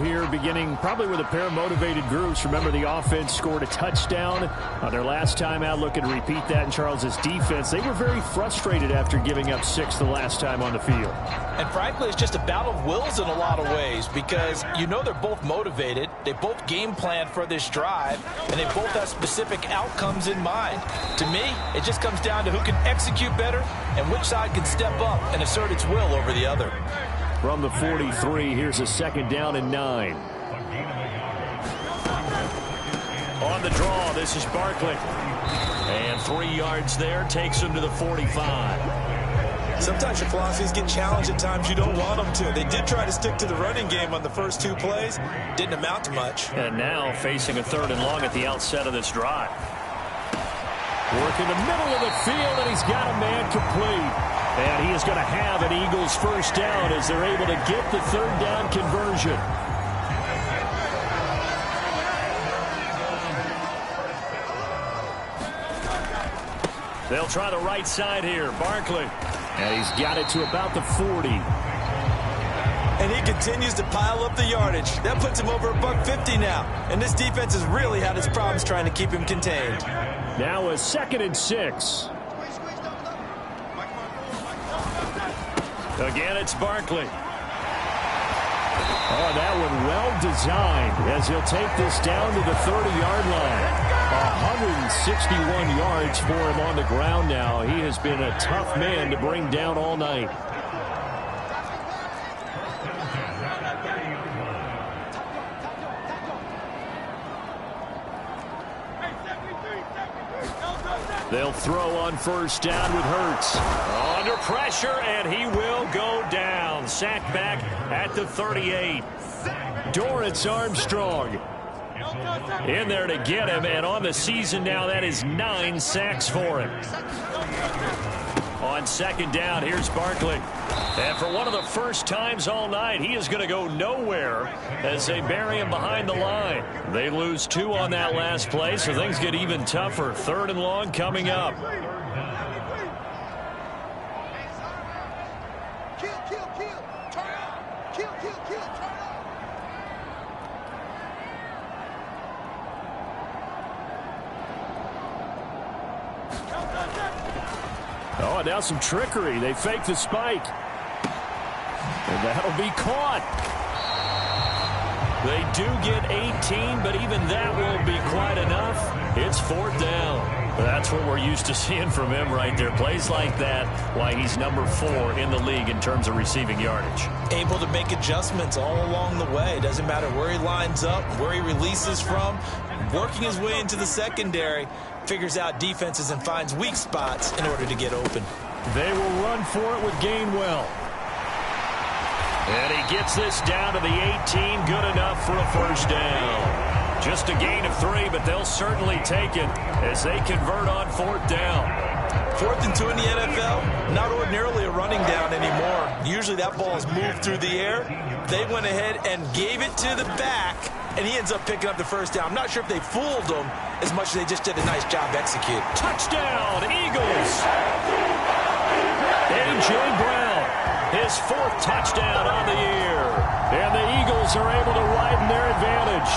here, beginning probably with a pair of motivated groups. Remember, the offense scored a touchdown on their last time out, looking to repeat that in Charles's defense. They were very frustrated after giving up 6 the last time on the field. And frankly, it's just a battle of wills in a lot of ways, because you know they're both motivated, they both game planned for this drive, and they both have specific outcomes in mind. To me, it just comes down to who can execute better and which side can step up and assert its will over the other. From the 43, here's a 2nd down and 9. On the draw, this is Barkley. And 3 yards there, takes him to the 45. Sometimes your philosophies get challenged at times you don't want them to. They did try to stick to the running game on the first 2 plays. Didn't amount to much. And now facing a 3rd and long at the outset of this drive. Work in the middle of the field, and he's got a man complete. And he is going to have an Eagles first down as they're able to get the 3rd down conversion. They'll try the right side here. Barkley. And he's got it to about the 40. And he continues to pile up the yardage. That puts him over $150 now. And this defense has really had its problems trying to keep him contained. Now a 2nd and 6. Again, it's Barkley. Oh, that one well designed as he'll take this down to the 30-yard line. 161 yards for him on the ground now. He has been a tough man to bring down all night. They'll throw on 1st down with Hurts. Under pressure, and he will go down. Sacked back at the 38. Dorrance Armstrong in there to get him, and on the season now, that is 9 sacks for him. On 2nd down, here's Barkley. And for one of the first times all night, he is going to go nowhere as they bury him behind the line. They lose 2 on that last play, so things get even tougher. 3rd and long coming up. Oh, and now some trickery. They fake the spike. And that'll be caught. They do get 18, but even that won't be quite enough. It's 4th down. That's what we're used to seeing from him right there. Plays like that, why he's number 4 in the league in terms of receiving yardage. Able to make adjustments all along the way. Doesn't matter where he lines up, where he releases from. Working his way into the secondary, figures out defenses and finds weak spots in order to get open. They will run for it with Gainwell. And he gets this down to the 18. Good enough for a 1st down. Just a gain of 3, but they'll certainly take it as they convert on 4th down. 4th and 2 in the NFL, not ordinarily a running down anymore. Usually that ball is moved through the air. They went ahead and gave it to the back, and he ends up picking up the 1st down. I'm not sure if they fooled him as much as they just did a nice job executing. Touchdown, Eagles! A.J. Brown, his 4th touchdown on the year. And the Eagles are able to widen their advantage.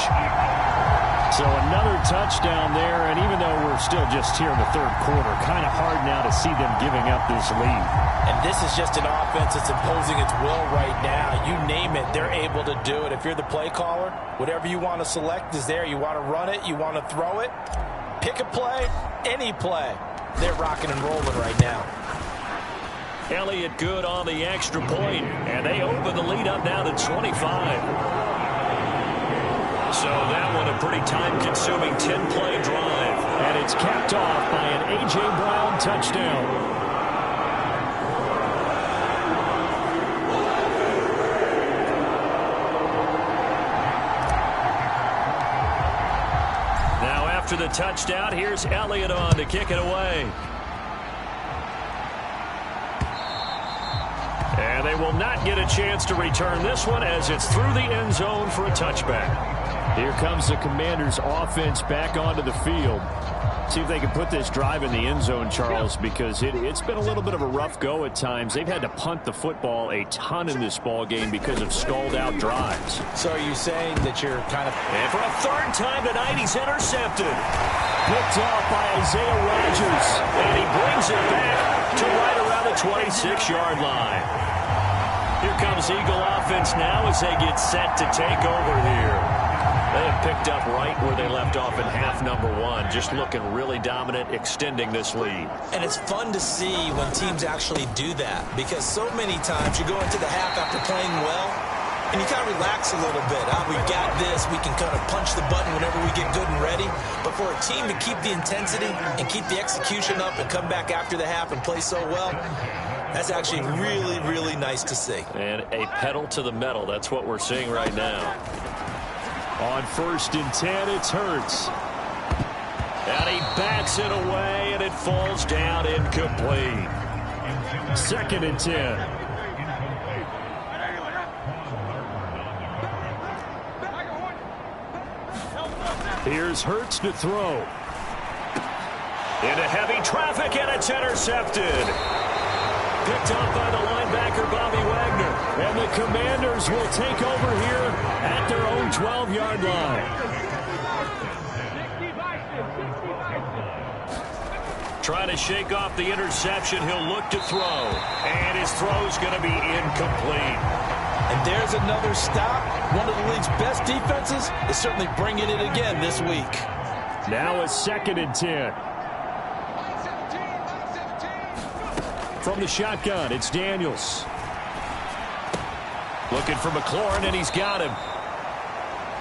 So another touchdown there, and even though we're still just here in the 3rd quarter, kind of hard now to see them giving up this lead. And this is just an offense that's imposing its will right now. You name it, they're able to do it. If you're the play caller, whatever you want to select is there. You want to run it, you want to throw it, pick a play, any play. They're rocking and rolling right now. Elliott good on the extra point, and they open the lead up now to 25. So that one a pretty time-consuming 10-play drive, and it's capped off by an A.J. Brown touchdown. Now after the touchdown, here's Elliott on to kick it away. And they will not get a chance to return this one as it's through the end zone for a touchback. Here comes the Commanders' offense back onto the field. See if they can put this drive in the end zone, Charles, because it's been a little bit of a rough go at times. They've had to punt the football a ton in this ball game because of stalled-out drives. So are you saying that you're kind of... And for a third time tonight, he's intercepted. Picked off by Isaiah Rodgers, and he brings it back to right around the 26-yard line. Here comes Eagle offense now as they get set to take over here. They have picked up right where they left off in half number one, just looking really dominant, extending this lead. And it's fun to see when teams actually do that, because so many times you go into the half after playing well, and you kind of relax a little bit. We've got this. We can kind of punch the button whenever we get good and ready. But for a team to keep the intensity and keep the execution up and come back after the half and play so well, that's actually really, really nice to see. And a pedal to the metal. That's what we're seeing right now. On 1st and 10, it's Hurts. And he backs it away, and it falls down incomplete. 2nd and 10. Here's Hurts to throw. Into heavy traffic, and it's intercepted. Picked up by the linebacker, Bobby Wagner. And the Commanders will take over here at their own 12-yard line. Trying to shake off the interception. He'll look to throw. And his throw's going to be incomplete. And there's another stop. One of the league's best defenses is certainly bringing it again this week. Now a 2nd and 10. From the shotgun, it's Daniels. Looking for McLaurin, and he's got him.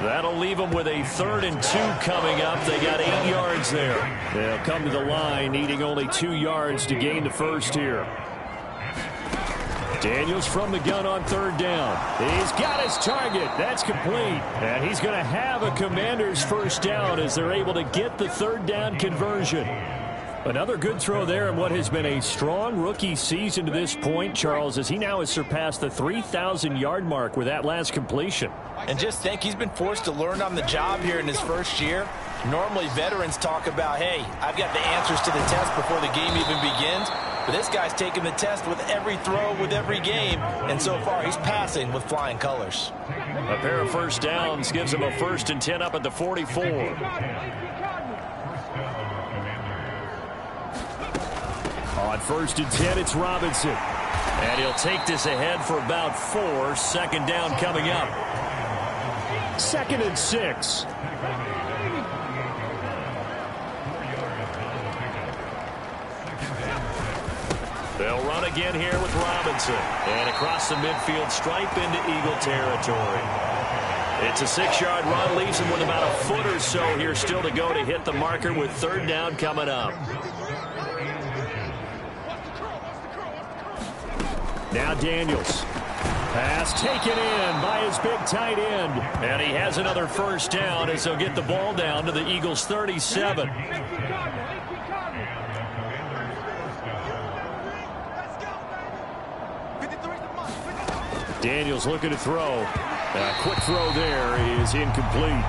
That'll leave them with a 3rd and 2 coming up. They got 8 yards there. They'll come to the line, needing only 2 yards to gain the first here. Daniels from the gun on 3rd down. He's got his target. That's complete. And he's going to have a Commanders first down as they're able to get the 3rd down conversion. Another good throw there in what has been a strong rookie season to this point, Charles, as he now has surpassed the 3,000-yard mark with that last completion. And just think, he's been forced to learn on the job here in his first year. Normally, veterans talk about, hey, I've got the answers to the test before the game even begins. But this guy's taking the test with every throw, with every game. And so far, he's passing with flying colors. A pair of first downs gives him a 1st and 10 up at the 44. On 1st and 10, it's Robinson. And he'll take this ahead for about 4. 2nd down coming up. 2nd and 6. They'll run again here with Robinson. And across the midfield stripe into Eagle territory. It's a 6-yard run, leaves him with about a foot or so here still to go to hit the marker with 3rd down coming up. Now Daniels. Pass taken in by his big tight end. And he has another first down as they'll get the ball down to the Eagles' 37. Daniels looking to throw. A quick throw there is incomplete.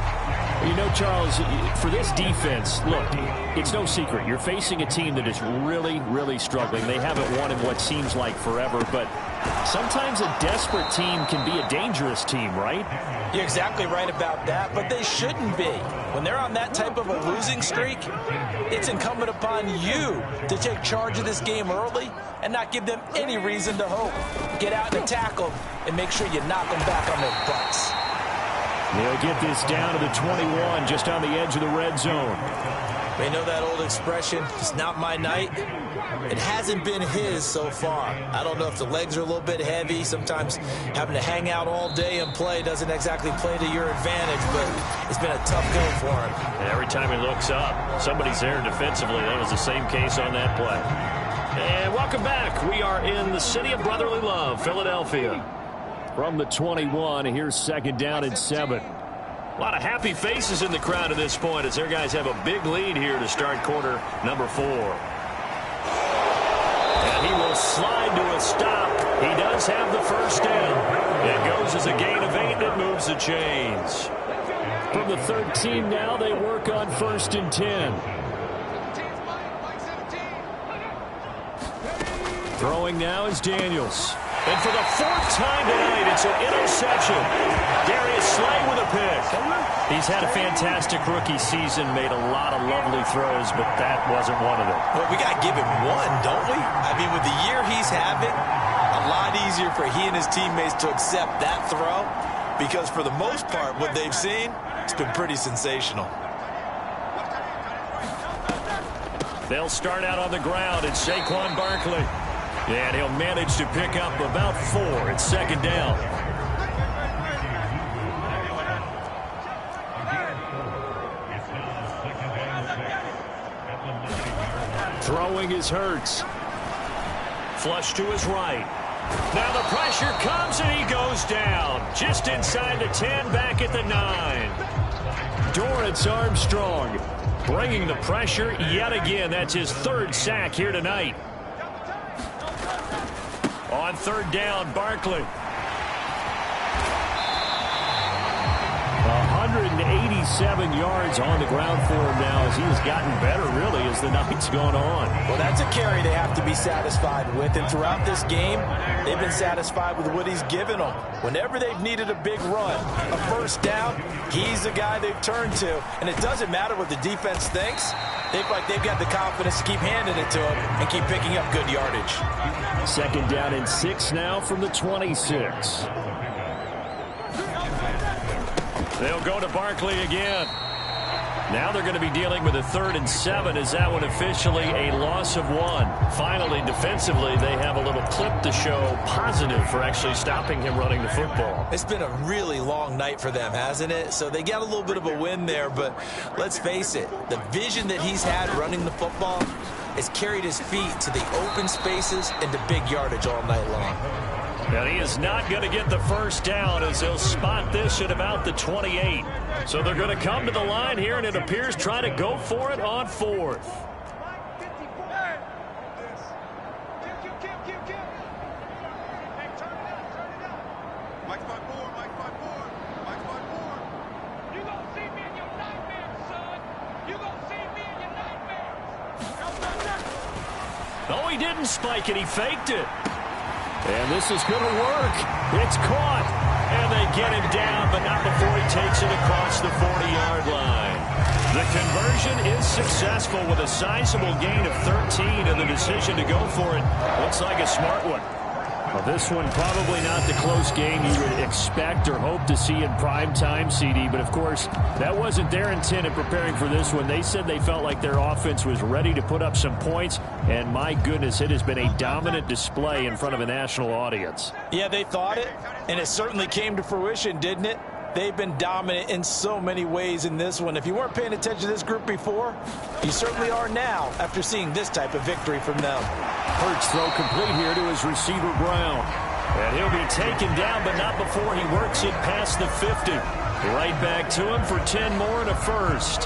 You know, Charles, for this defense, look, it's no secret. You're facing a team that is really, really struggling. They haven't won in what seems like forever, but sometimes a desperate team can be a dangerous team, right? You're exactly right about that, but they shouldn't be. When they're on that type of a losing streak, it's incumbent upon you to take charge of this game early and not give them any reason to hope. Get out and attack them and make sure you knock them back on their butts. They'll get this down to the 21, just on the edge of the red zone. You know that old expression, it's not my night? It hasn't been his so far. I don't know if the legs are a little bit heavy. Sometimes having to hang out all day and play doesn't exactly play to your advantage, but it's been a tough go for him. And every time he looks up, somebody's there defensively. That was the same case on that play. And welcome back. We are in the city of brotherly love, Philadelphia. From the 21, here's 2nd down and 7. A lot of happy faces in the crowd at this point as their guys have a big lead here to start quarter number 4. And And he will slide to a stop. He does have the first down. It goes as a gain of 8 that moves the chains. From the 13 now, they work on 1st and 10. Throwing now is Daniels. And for the 4th time tonight, it's an interception. Darius Slay with a pick. He's had a fantastic rookie season, made a lot of lovely throws, but that wasn't one of them. Well, we got to give him one, don't we? I mean, with the year he's having, a lot easier for he and his teammates to accept that throw, because for the most part, what they've seen, it's been pretty sensational. They'll start out on the ground. It's Saquon Barkley. And he'll manage to pick up about 4. It's 2nd down. Throwing is Hurts. Flush to his right. Now the pressure comes and he goes down. Just inside the 10, back at the 9. Dorrance Armstrong bringing the pressure yet again. That's his 3rd sack here tonight. On 3rd down, Barkley. 187 yards on the ground for him now as he has gotten better, really, as the night's gone on. Well, that's a carry they have to be satisfied with. And throughout this game, they've been satisfied with what he's given them. Whenever they've needed a big run, a 1st down, he's the guy they've turned to. And it doesn't matter what the defense thinks. They've got the confidence to keep handing it to him and keep picking up good yardage. 2nd down and 6 now from the 26. They'll go to Barkley again. Now they're going to be dealing with a 3rd and 7. Is that one officially a loss of 1? Finally, defensively, they have a little clip to show positive for actually stopping him running the football. It's been a really long night for them, hasn't it? So they got a little bit of a win there, but let's face it, the vision that he's had running the football has carried his feet to the open spaces and to big yardage all night long. And he is not going to get the 1st down as they'll spot this at about the 28. So they're going to come to the line here, and it appears trying to go for it on 4th. No, he didn't spike it. He faked it. And this is going to work. It's caught. And they get him down, but not before he takes it across the 40-yard line. The conversion is successful with a sizable gain of 13, and the decision to go for it looks like a smart one. Well, this one probably not the close game you would expect or hope to see in prime time, CD. But, of course, that wasn't their intent in preparing for this one. They said they felt like their offense was ready to put up some points. And, my goodness, it has been a dominant display in front of a national audience. Yeah, they thought it, and it certainly came to fruition, didn't it? They've been dominant in so many ways in this one. If you weren't paying attention to this group before, you certainly are now after seeing this type of victory from them. Hurts throw complete here to his receiver, Brown. And he'll be taken down, but not before he works it past the 50. Right back to him for 10 more and a 1st.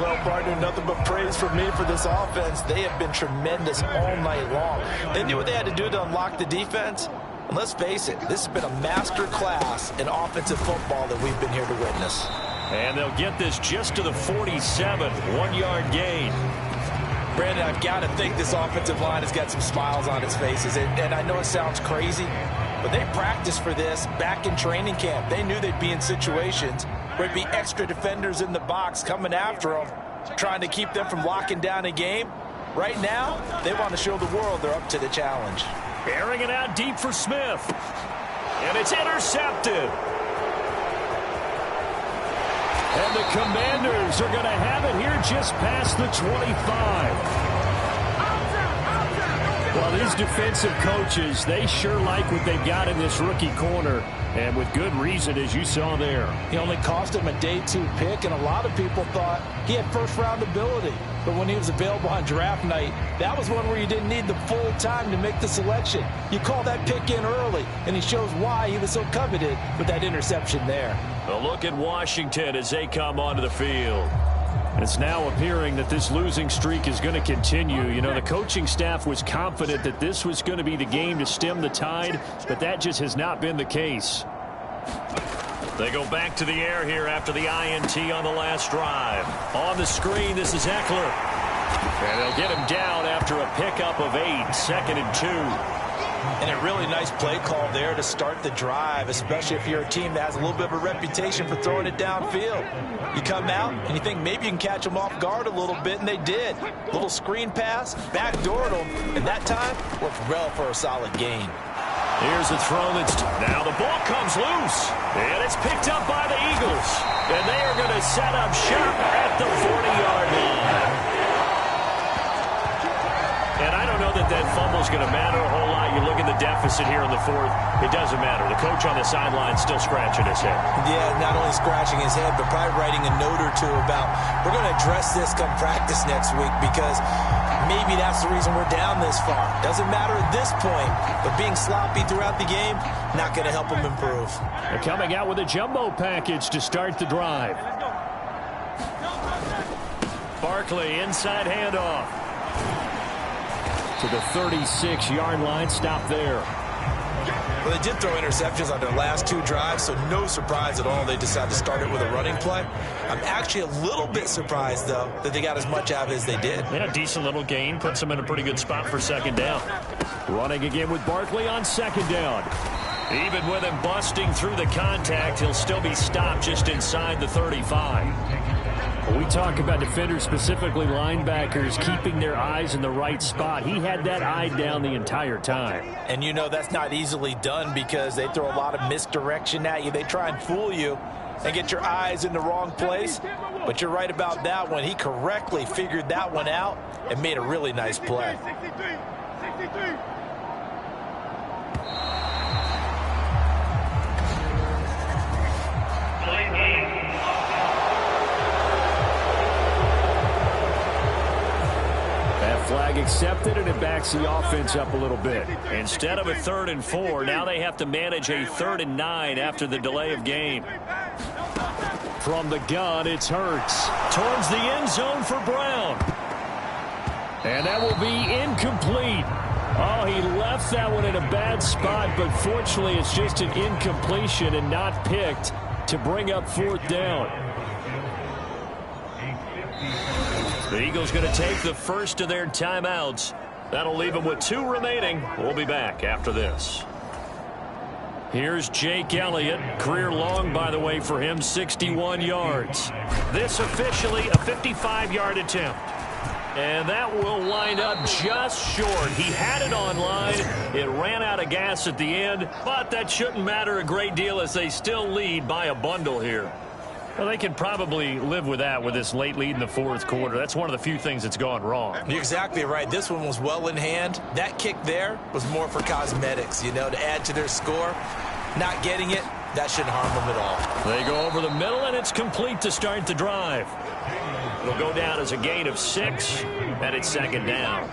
Well, partner, nothing but praise from me for this offense. They have been tremendous all night long. They knew what they had to do to unlock the defense. And let's face it, this has been a master class in offensive football that we've been here to witness. And they'll get this just to the 47, 1-yard gain. Brandon, I've got to think this offensive line has got some smiles on its faces. And I know it sounds crazy, but they practiced for this back in training camp. They knew they'd be in situations where there'd be extra defenders in the box coming after them, trying to keep them from locking down a game. Right now, they want to show the world they're up to the challenge. Airing it out deep for Smith. And it's intercepted. And the Commanders are going to have it here just past the 25. Well, these defensive coaches, they sure like what they've got in this rookie corner. And with good reason, as you saw there. He only cost him a day 2 pick, and a lot of people thought he had first-round ability. But when he was available on draft night, that was one where you didn't need the full time to make the selection. You call that pick in early, and he shows why he was so coveted with that interception there. A look at Washington as they come onto the field. It's now appearing that this losing streak is going to continue. You know, the coaching staff was confident that this was going to be the game to stem the tide, but that just has not been the case. They go back to the air here after the INT on the last drive. On the screen, this is Eckler. And they'll get him down after a pickup of 8, 2nd and 2. And a really nice play call there to start the drive, especially if you're a team that has a little bit of a reputation for throwing it downfield. You come out and you think maybe you can catch them off guard a little bit, and they did. Little screen pass, backdoored them, and that time worked well for a solid gain. Here's a throw that's now the ball comes loose, and it's picked up by the Eagles. And they are going to set up shop at the 40-yard line. And I don't know that that fumble is going to matter a whole lot. You look at the deficit here in the 4th, it doesn't matter. The coach on the sideline still scratching his head. Yeah, not only scratching his head, but probably writing a note or two about, we're going to address this come practice next week, because maybe that's the reason we're down this far. Doesn't matter at this point, but being sloppy throughout the game, not going to help him improve. They're coming out with a jumbo package to start the drive. Barkley, inside handoff to the 36-yard line. Stop there. Well, they did throw interceptions on their last 2 drives, so no surprise at all they decided to start it with a running play. I'm actually a little bit surprised, though, that they got as much out of it as they did. Yeah, decent little gain. Puts them in a pretty good spot for 2nd down. Running again with Barkley on 2nd down. Even with him busting through the contact, he'll still be stopped just inside the 35. We talk about defenders, specifically linebackers, keeping their eyes in the right spot. He had that eye down the entire time. And you know that's not easily done, because they throw a lot of misdirection at you. They try and fool you and get your eyes in the wrong place. But you're right about that one. He correctly figured that one out and made a really nice play. Flag accepted, and it backs the offense up a little bit. Instead of a 3rd and 4, now they have to manage a 3rd and 9 after the delay of game. From the gun, it's Hurts. Towards the end zone for Brown. And that will be incomplete. Oh, he left that one in a bad spot, but fortunately it's just an incompletion and not picked to bring up 4th down. The Eagles going to take the first of their timeouts. That'll leave them with 2 remaining. We'll be back after this. Here's Jake Elliott. Career long, by the way, for him, 61 yards. This officially a 55-yard attempt. And that will wind up just short. He had it on line. It ran out of gas at the end, but that shouldn't matter a great deal as they still lead by a bundle here. Well, they can probably live with that with this late lead in the 4th quarter. That's one of the few things that's gone wrong. You're exactly right. This one was well in hand. That kick there was more for cosmetics, you know, to add to their score. Not getting it, that shouldn't harm them at all. They go over the middle, and it's complete to start the drive. It'll go down as a gain of 6, and it's 2nd down.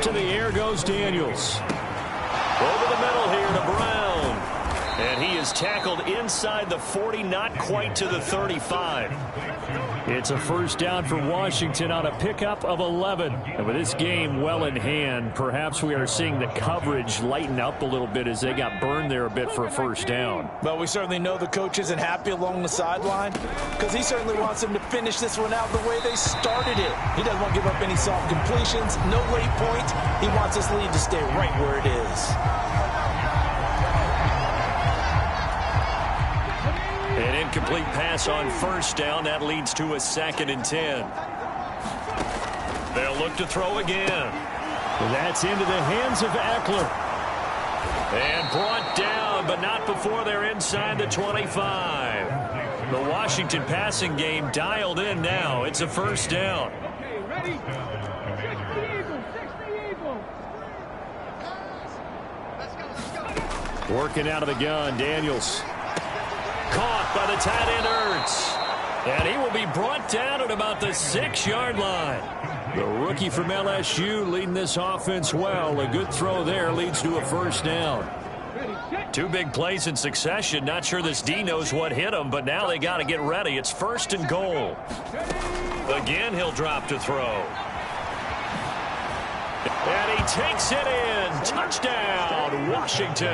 To the air goes Daniels. Over the middle here to Brown. And he is tackled inside the 40, not quite to the 35. It's a 1st down for Washington on a pickup of 11. And with this game well in hand, perhaps we are seeing the coverage lighten up a little bit as they got burned there a bit for a 1st down. Well, we certainly know the coach isn't happy along the sideline, because he certainly wants them to finish this one out the way they started it. He doesn't want to give up any soft completions, no late points. He wants this lead to stay right where it is. An incomplete pass on 1st down. That leads to a 2nd and 10. They'll look to throw again. That's into the hands of Eckler. And brought down, but not before they're inside the 25. The Washington passing game dialed in now. It's a 1st down. Working out of the gun, Daniels. Caught by the tight end, Hurts. And he will be brought down at about the 6-yard line. The rookie from LSU leading this offense well. A good throw there leads to a 1st down. Two big plays in succession. Not sure this D knows what hit him, but now they got to get ready. It's 1st and goal. Again, he'll drop to throw. And he takes it in. Touchdown, Washington.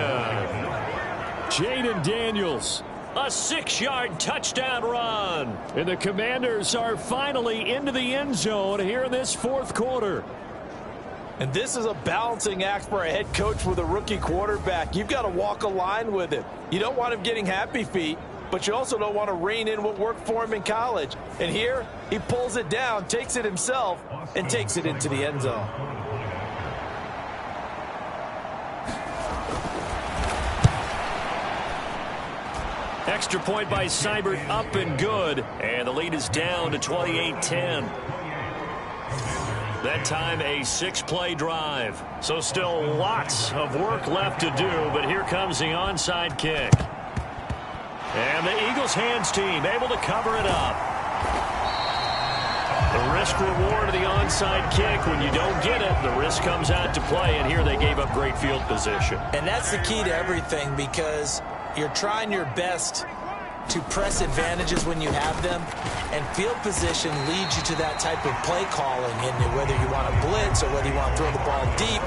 Jaden Daniels. A 6-yard touchdown run. And the Commanders are finally into the end zone here in this 4th quarter. And this is a balancing act for a head coach with a rookie quarterback. You've got to walk a line with him. You don't want him getting happy feet, but you also don't want to rein in what worked for him in college. And here, he pulls it down, takes it himself, and takes it into the end zone. Extra point by Seibert, up and good. And the lead is down to 28-10. That time a 6-play drive. So still lots of work left to do, but here comes the onside kick. And the Eagles hands team able to cover it up. The risk reward of the onside kick. When you don't get it, the risk comes out to play, and here they gave up great field position. And that's the key to everything, because you're trying your best to press advantages when you have them, and field position leads you to that type of play calling, and whether you want to blitz or whether you want to throw the ball deep,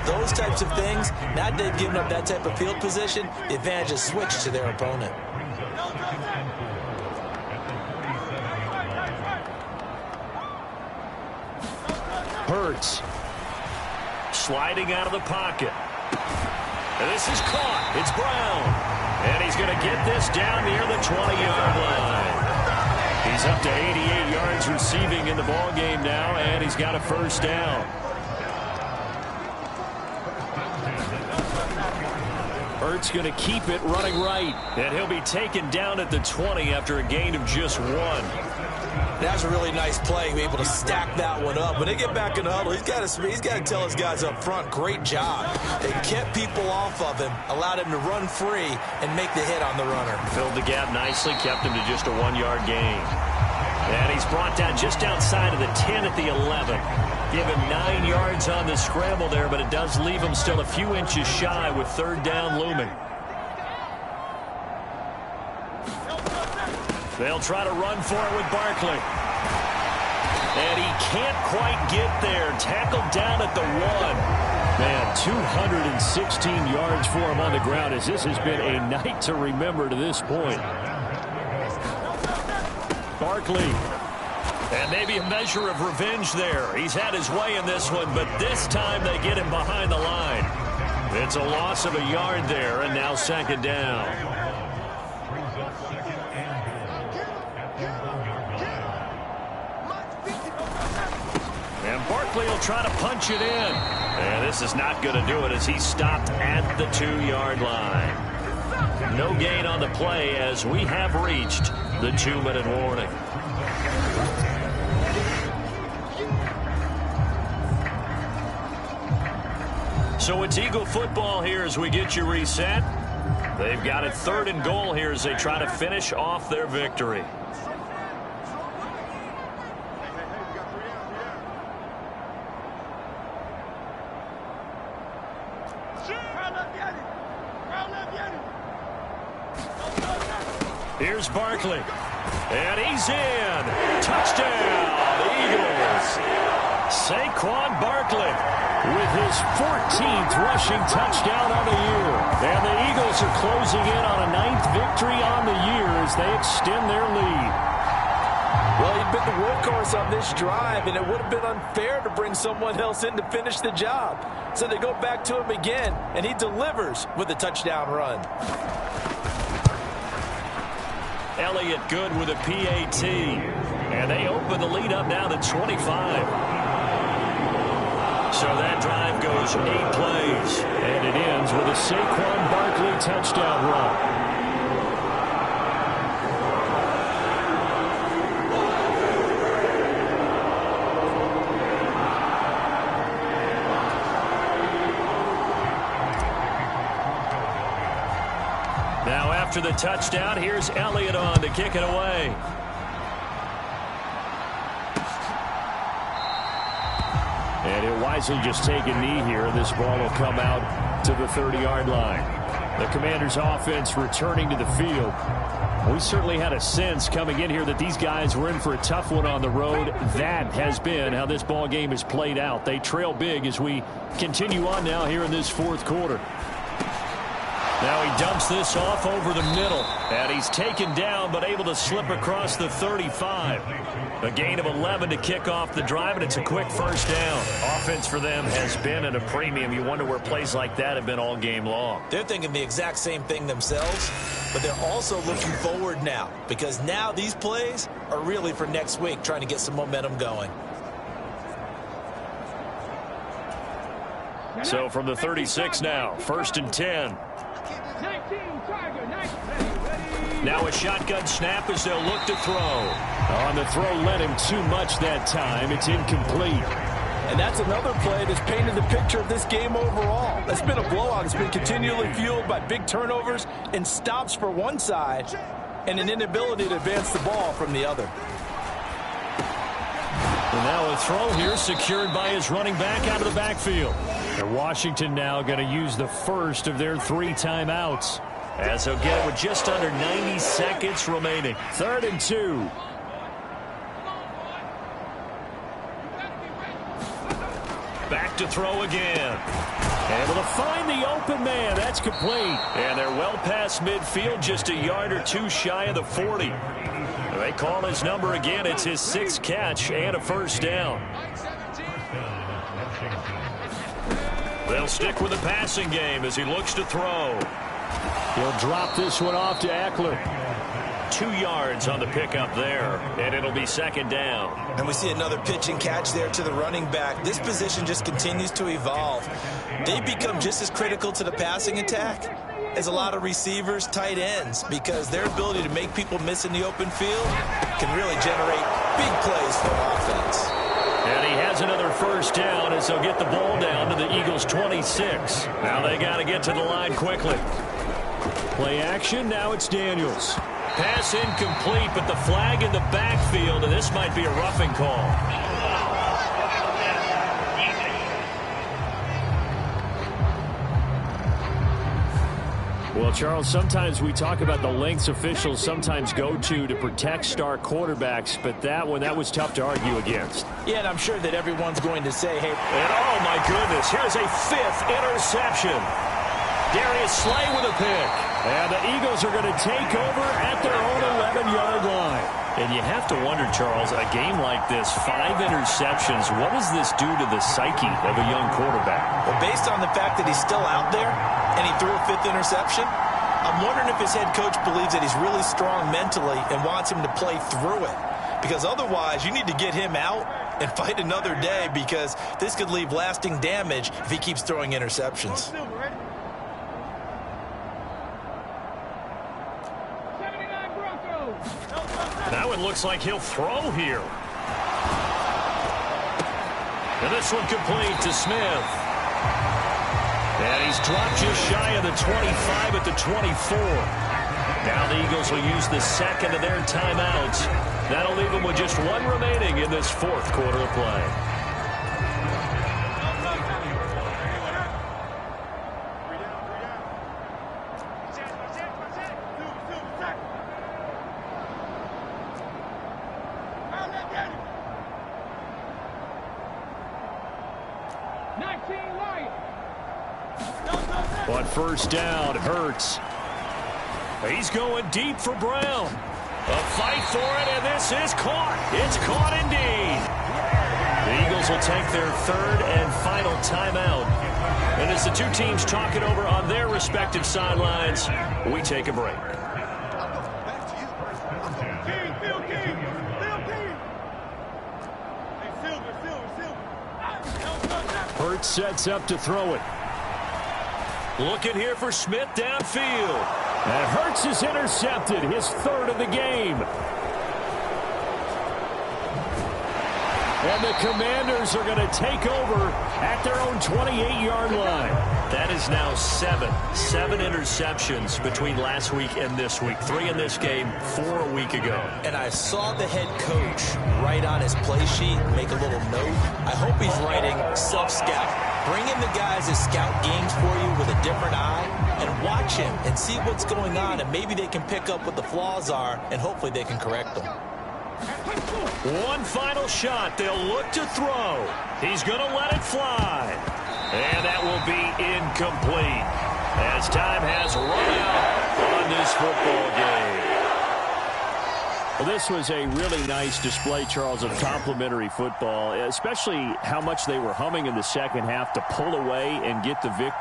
those types of things. Now that they've given up that type of field position, the advantage is switched to their opponent. Hurts sliding out of the pocket. And this is caught. It's Brown. And he's going to get this down near the 20-yard line. He's up to 88 yards receiving in the ball game now, and he's got a 1st down. Hurts going to keep it running right, and he'll be taken down at the 20 after a gain of just 1. That was a really nice play, be able to stack that one up. When they get back in the huddle, he's got to tell his guys up front, great job. They kept people off of him, allowed him to run free and make the hit on the runner. Filled the gap nicely, kept him to just a 1-yard gain. And he's brought down just outside of the 10 at the 11. Give him 9 yards on the scramble there, but it does leave him still a few inches shy with 3rd down looming. They'll try to run for it with Barkley. And he can't quite get there. Tackled down at the 1. Man, 216 yards for him on the ground, as this has been a night to remember to this point. Barkley. And maybe a measure of revenge there. He's had his way in this one, but this time they get him behind the line. It's a loss of a yard there, and now 2nd down. And Barkley will try to punch it in. And this is not going to do it as he's stopped at the 2-yard line. No gain on the play as we have reached the 2-minute warning. So it's Eagle football here as we get you reset. They've got it 3rd and goal here as they try to finish off their victory. Here's Barkley. And he's in. Touchdown, Eagles. Saquon Barkley with his 14th rushing touchdown on the year. And the Eagles are closing in on a 9th victory on the year as they extend their lead. Well, he'd been the workhorse on this drive, and it would have been unfair to bring someone else in to finish the job. So they go back to him again, and he delivers with a touchdown run. Elliott good with a PAT. And they open the lead up now to 25. So that drive goes 8 plays. And it ends with a Saquon Barkley touchdown run. Now after the touchdown, here's Elliott on to kick it away. And he'll wisely just take a knee here. This ball will come out to the 30-yard line. The Commanders' offense returning to the field. We certainly had a sense coming in here that these guys were in for a tough one on the road. That has been how this ball game has played out. They trail big as we continue on now here in this fourth quarter. Now he dumps this off over the middle, and he's taken down but able to slip across the 35. A gain of 11 to kick off the drive, and it's a quick first down. Offense for them has been at a premium. You wonder where plays like that have been all game long. They're thinking the exact same thing themselves, but they're also looking forward now, because now these plays are really for next week, trying to get some momentum going. So from the 36 now, 1st and 10. Now a shotgun snap as they'll look to throw. On the throw, led him too much that time. It's incomplete. And that's another play that's painted the picture of this game overall. That's been a blowout. It's been continually fueled by big turnovers and stops for one side and an inability to advance the ball from the other. And now a throw here secured by his running back out of the backfield. And Washington now going to use the first of their 3 timeouts, as they'll get it with just under 90 seconds remaining. 3rd and 2. Back to throw again. Able to find the open man. That's complete. And they're well past midfield, just a yard or 2 shy of the 40. They call his number again. It's his 6th catch and a first down. They'll stick with the passing game as he looks to throw. He'll drop this one off to Eckler. 2 yards on the pickup there, and it'll be 2nd down. And we see another pitch and catch there to the running back. This position just continues to evolve. They become just as critical to the passing attack as a lot of receivers, tight ends, because their ability to make people miss in the open field can really generate big plays for offense. And he has another first down as they'll get the ball down to the Eagles' 26. Now they got to get to the line quickly. Play action, now it's Daniels. Pass incomplete, but the flag in the backfield, and this might be a roughing call. Well, Charles, sometimes we talk about the lengths officials sometimes go to protect star quarterbacks, but that one, that was tough to argue against. Yeah, and I'm sure that everyone's going to say, hey. And oh, my goodness, here's a 5th interception. Darius Slay with a pick. And the Eagles are going to take over at their own 11-yard line. And you have to wonder, Charles, a game like this, 5 interceptions, what does this do to the psyche of a young quarterback? Well, based on the fact that he's still out there and he threw a 5th interception, I'm wondering if his head coach believes that he's really strong mentally and wants him to play through it. Because otherwise, you need to get him out and fight another day, because this could leave lasting damage if he keeps throwing interceptions. Now it looks like he'll throw here. And this one complete to Smith. And he's dropped just shy of the 25 at the 24. Now the Eagles will use the 2nd of their timeouts. That'll leave them with just 1 remaining in this 4th quarter of play. But first down, Hurts. He's going deep for Brown. A fight for it, and this is caught. It's caught indeed. The Eagles will take their 3rd and final timeout. And as the 2 teams talk it over on their respective sidelines, we take a break. Hurts sets up to throw it. Looking here for Smith downfield. And Hurts is intercepted, his 3rd of the game. And the Commanders are going to take over at their own 28-yard line. That is now 7 interceptions between last week and this week. 3 in this game, 4 a week ago. And I saw the head coach write on his play sheet, make a little note. I hope he's writing self-scout. Bring in the guys that scout games for you with a different eye and watch watch him and see what's going on, and maybe they can pick up what the flaws are, and hopefully they can correct them. One final shot. They'll look to throw. He's going to let it fly. And that will be incomplete, as time has run out on this football game. Well, this was a really nice display, Charles, of complimentary football, especially how much they were humming in the second half to pull away and get the victory.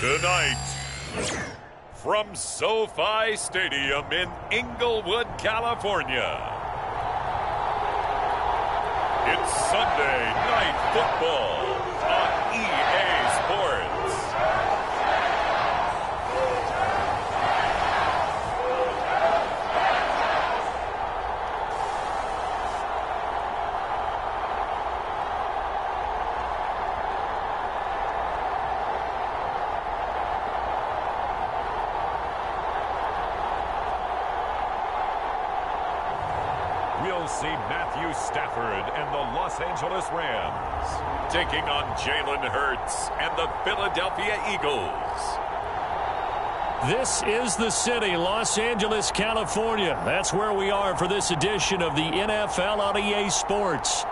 Tonight, from SoFi Stadium in Inglewood, California, it's Sunday Night Football on EA Sports. See Matthew Stafford and the Los Angeles Rams taking on Jalen Hurts and the Philadelphia Eagles. This is the city, Los Angeles, California. That's where we are for this edition of the NFL on EA Sports.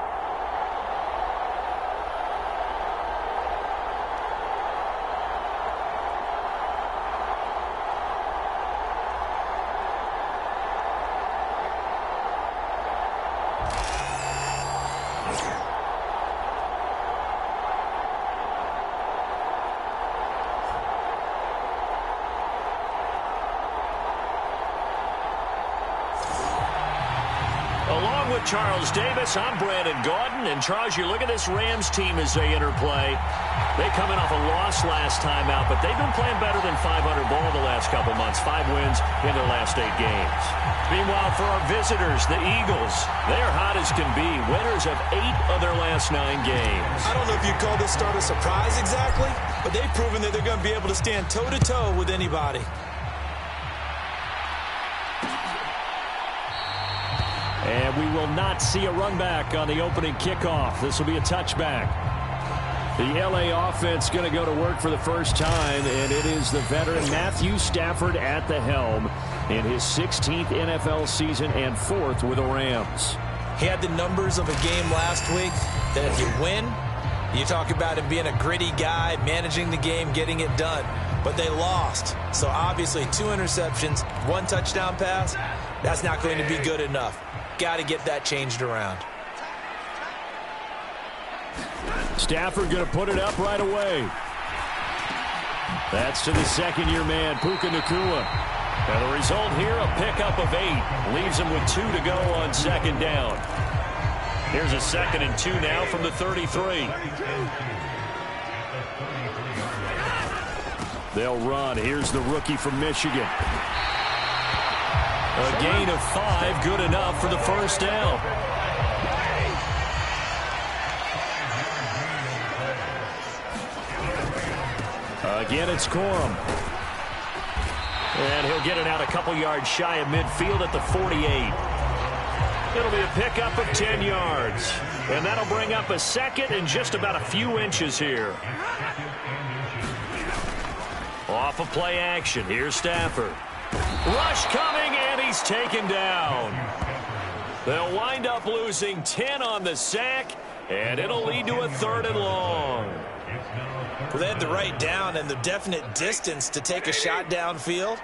Charles Davis, I'm Brandon Gaudin, and Charles, you look at this Rams team as they interplay. They coming off a loss last time out, but they've been playing better than 500 ball the last couple months. 5 wins in their last 8 games. Meanwhile, for our visitors, the Eagles, they're hot as can be. Winners of 8 of their last 9 games. I don't know if you call this start a surprise exactly, but they've proven that they're going to be able to stand toe-to-toe with anybody. And we will not see a run back on the opening kickoff. This will be a touchback. The L.A. offense going to go to work for the first time, and it is the veteran Matthew Stafford at the helm in his 16th NFL season and 4th with the Rams. He had the numbers of a game last week that if you win, You talk about him being a gritty guy, managing the game, getting it done. But they lost. So obviously 2 interceptions, 1 touchdown pass, that's not going to be good enough. Got to get that changed around. Stafford going to put it up right away. That's to the second-year man, Puka Nacua. And the result here, a pickup of 8. Leaves him with 2 to go on second down. Here's a 2nd and 2 now from the 33. They'll run. Here's the rookie from Michigan. A gain of 5, good enough for the first down. Again, it's Corum. And he'll get it out a couple yards shy of midfield at the 48. It'll be a pickup of 10 yards. And that'll bring up a 2nd and just about a few inches here. Off of play action. Here's Stafford. Rush coming, and he's taken down. They'll wind up losing 10 on the sack, and it'll lead to a 3rd and long. Well, they had the right down and the definite distance to take a shot downfield,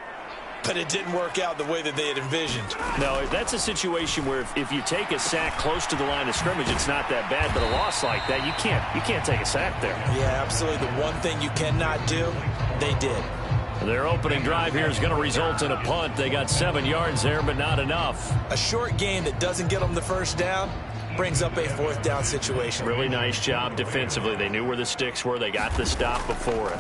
but it didn't work out the way that they had envisioned. No, that's a situation where if you take a sack close to the line of scrimmage, it's not that bad, but a loss like that, you can't take a sack there. Yeah, absolutely. The one thing you cannot do, they did. Their opening drive here is going to result in a punt. They got 7 yards there, but not enough. A short gain that doesn't get them the first down brings up a 4th down situation. Really nice job defensively. They knew where the sticks were. They got the stop before it.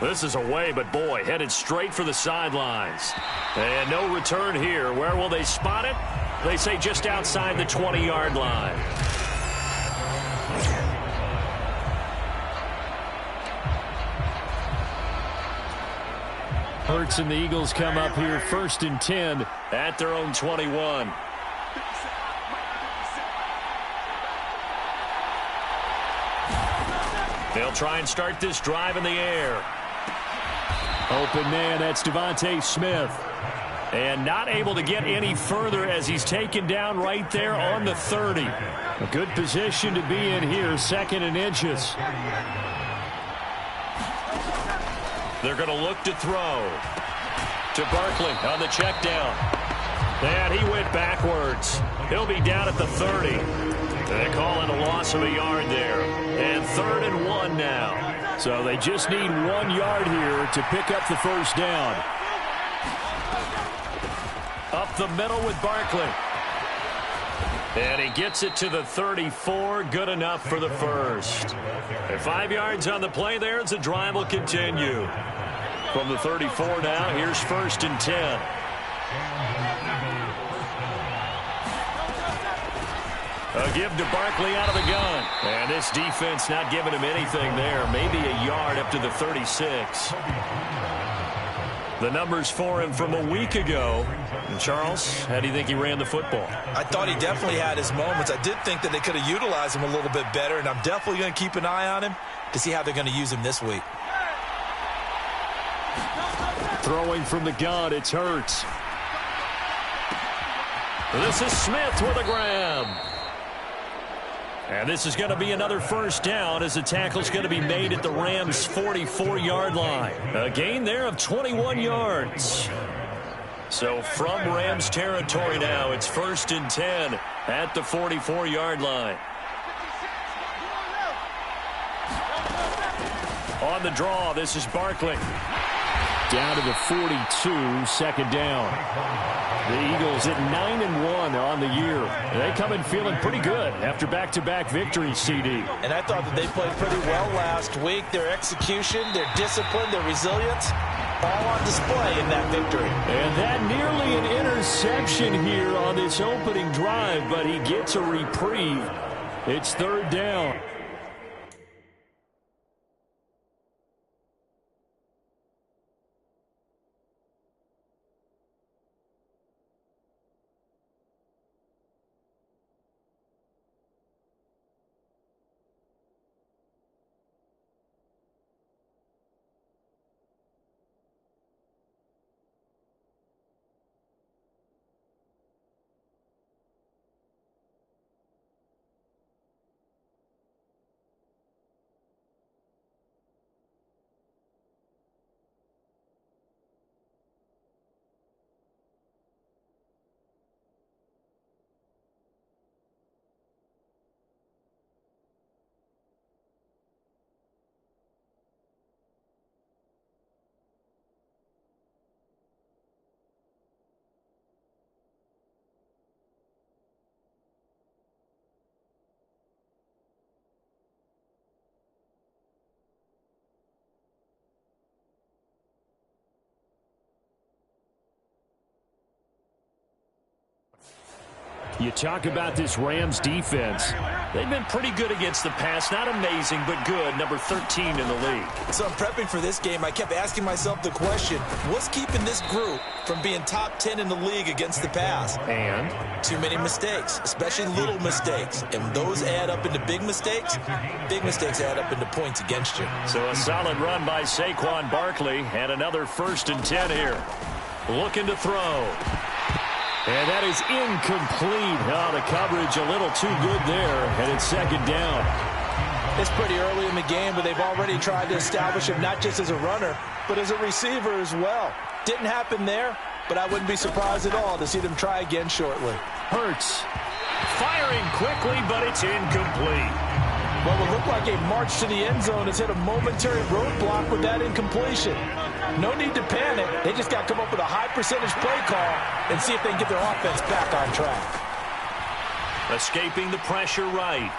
This is away, but boy, headed straight for the sidelines. And no return here. Where will they spot it? They say just outside the 20-yard line. Hurts and the Eagles come up here 1st and 10 at their own 21. They'll try and start this drive in the air. Open man, that's Devontae Smith. And not able to get any further as he's taken down right there on the 30. A good position to be in here, 2nd and inches. They're going to look to throw. To Barkley on the check down. And he went backwards. He'll be down at the 30. They call it a loss of a yard there. And 3rd and 1 now. So they just need 1 yard here to pick up the first down. Up the middle with Barkley. And he gets it to the 34. Good enough for the first. And 5 yards on the play there as the drive will continue. From the 34 now, here's 1st and 10. A give to Barkley out of the gun. And this defense not giving him anything there. Maybe a yard up to the 36. The numbers for him from a week ago. And Charles, how do you think he ran the football? I thought he definitely had his moments. I did think that they could have utilized him a little bit better, and I'm definitely going to keep an eye on him to see how they're going to use him this week. Throwing from the gun, it's Hurts. This is Smith with a grab. And this is going to be another first down as the tackle's going to be made at the Rams' 44-yard line. A gain there of 21 yards. So from Rams territory now, it's 1st and 10 at the 44-yard line. On the draw, this is Barkley. Down to the 42, 2nd down. The Eagles at 9-1 on the year. They come in feeling pretty good after back-to-back victories, CD. And I thought that they played pretty well last week. Their execution, their discipline, their resilience, all on display in that victory. And that nearly an interception here on this opening drive, but he gets a reprieve. It's 3rd down. You talk about this Rams defense. They've been pretty good against the pass. Not amazing, but good. Number 13 in the league. So I'm prepping for this game. I kept asking myself the question, what's keeping this group from being top 10 in the league against the pass? And? Too many mistakes, especially little mistakes. And those add up into big mistakes. Big mistakes add up into points against you. So a solid run by Saquon Barkley. And another 1st and 10 here. Looking to throw. And that is incomplete. Oh, the coverage a little too good there, and it's 2nd down. It's pretty early in the game, but they've already tried to establish him not just as a runner, but as a receiver as well. Didn't happen there, but I wouldn't be surprised at all to see them try again shortly. Hurts. Firing quickly, but it's incomplete. What would look like a march to the end zone has hit a momentary roadblock with that incompletion. No need to panic. They just got to come up with a high percentage play call and see if they can get their offense back on track. Escaping the pressure right.